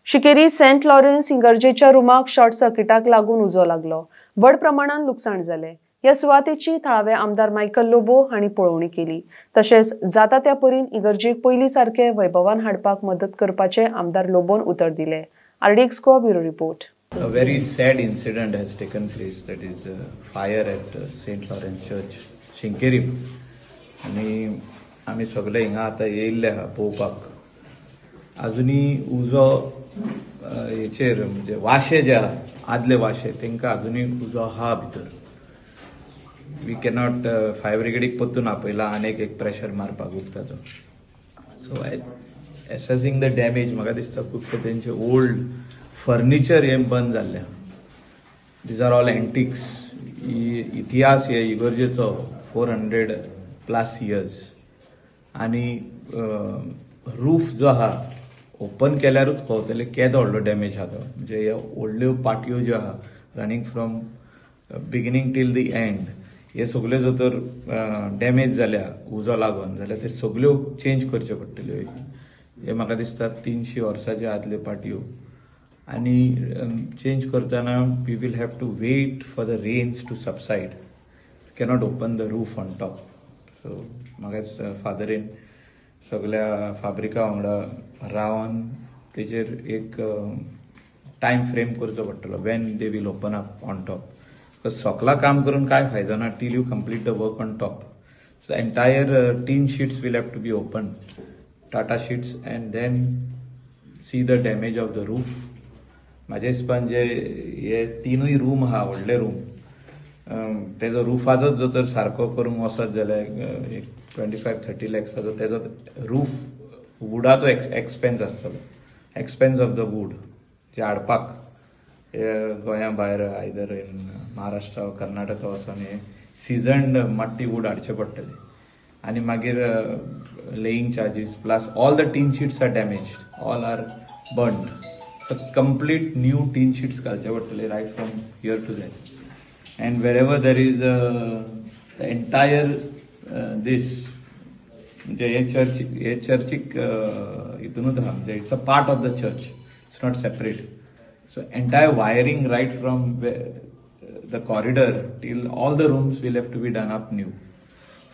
शिकेरी Saint Lawrence इगर्जेच्या रुमाक short सर्किटाक लागून उजो लागलो. व्हड प्रमाणात लुकसाण जाले. या सुवातेची थळावे आमदार मायकल लोबो हांणी पळोवणी केली. तशेंच जाता त्या परीन इगर्जेक पयली सारखे वैभवान हाडपाक मदत करपाचे आमदार लोबोन उतर दिले. RDX Goa bureau report. A very sad incident has taken place, that is fire at St. Lawrence Church, Shinkerim. आणि आम्ही सगळे हिंगा आता येयल्ले आहा पळोवपाक. अजुनी उजो हेचेर म्हणजे वाशे जे आहा आदले वाशे तेंका अजुनी उजो आहा भितर. वी कॅनॉट फायर ब्रिगेडीक परतून आपयला आनीक एक प्रेशर मारपाक उदकाचो. सो एसेसिंग द डॅमेज म्हाका दिसता खुबशे तेंचे ओल्ड फर्निचर हे बंद जाल्ले. These are all antiques. इतिहास हे इगर्जेचो 400+ इयर्स. आणि रूफ जो आहा ओपन केल्यारूच कळटले केदो व्हडलो डॅमेज आहा तो. म्हणजे ह्यो व्हडल्यो पाटयो ज्यो आहा running from beginning till the end, हे सगळ्यो जर तर डॅमेज जाल्या उजो लागून जाल्यार ते सगळ्यो चेंज करच्यो पडटल्यो. हे म्हाका दिसता 300 वर्सांचे आदल्यो पाटयो. आणि चेंज करतना we will have to wait for the rains to subside. Cannot open the roof on top. So म्हाका फादरीन सगळ्या फाब्रिका वांगडा रावन तेचेर एक टायम फ्रेम करचो पडटलो when they will open up on top. सकला काम करून काय फायदो ना till you complete the work on top. So entire tin sheets will have to be open, Tata sheets, and then see the damage of the roof. म्हाज्या हिसपान जे हे 3 रूम आहा व्हडले रूम, तेजो रुफाचोच जर तर सारको करूंक वचत जाल्यार एक 25-30 लॅक्साचो तेजो रूफ वुडाचो एक्सपेन्स आसतलो. एक्सपेन्स ऑफ द वूड जे हाडपाक गोंया भायर आयदर इन महाराष्ट्रा वा कर्नाटका वचून हे सिजन्ड माट्टी वूड हाडचे पडटले. आनी मागीर laying charges plus all the tin sheets are damage, all are burned. So complete new tin sheets घालचे पडटले right from here to there. And wherever there is the entire this church इतूनच आहा म्हणजे it's a part of the church, it's not separate. So entire wiring right from the corridor till all the rooms will have to be done up new.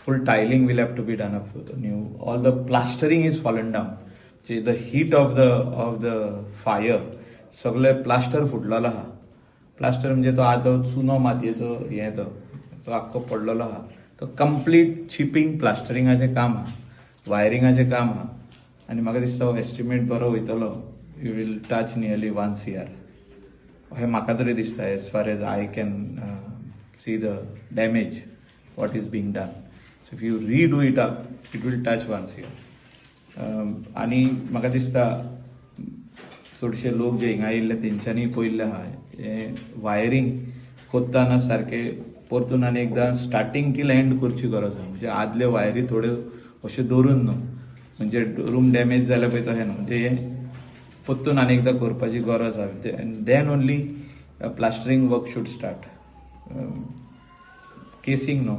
Full tiling will have to be done up new. All the plastering is fallen down. The heat of the fire सगळे plaster फुटलेलो आहा. Plaster म्हणजे तो आदो चुनो मातयेचो हे तो आख्खो पडलेलो आहा. तो कंप्लीट चिपिंग प्लास्टरिंगाचें काम आहा, वायरिंगाचें काम आहा. आनी म्हाका दिसता हो एस्टिमेट बरो वयतलो. You will touch nearly 1 CR. हे म्हाका तरी दिसता as far as I can see the damage what is being done. So if you redo it up it will touch 1 CR. आनी म्हाका दिसता चडशे लोक जे हिंगा येयल्ले तेंच्यांनी पयल्ले आहा हे वायरिंग कोत्ताना सारखे परतून आनी एकदां स्टार्टिंग टील एंड करची गरज आहा. म्हणजे आदले वायरी थोड्यो अश्यो दवरून न्हू, म्हणजे रूम डॅमेज जाल्या पळय तशें न्हू, म्हणजे हे परतून आनी एकदां करपाची गरज आहा. And then only plastering work should start. Casing न्हू,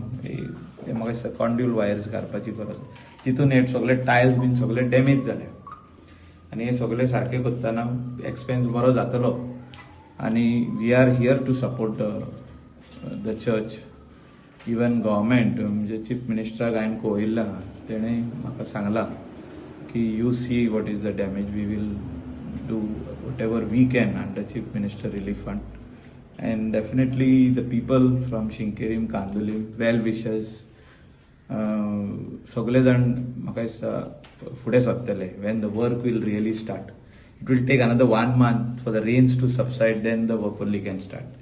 हे म्हाका दिसता कॉन्ड्यूल वायर्स घालपाची गरज. तितून हे सगळे टायल्स बीन सगळे डॅमेज जाले. आनी हे सगळे सारखे करतना एक्सपेन्स बरो जातलो. आणि we are here to support the church. Even government म्हणजे चीफ मिनिस्टराक हांवें कळयल्लें आहा. तेणें म्हाका सांगलां की you see what is the damage. We will do whatever we can under chief minister relief fund. And definitely the people from Sinquerim, Candolim, well wishers सगळे जाण म्हाका दिसता फुडें सरतले when the work will really start. It will take another 1 month for the rains to subside, then the work only can start.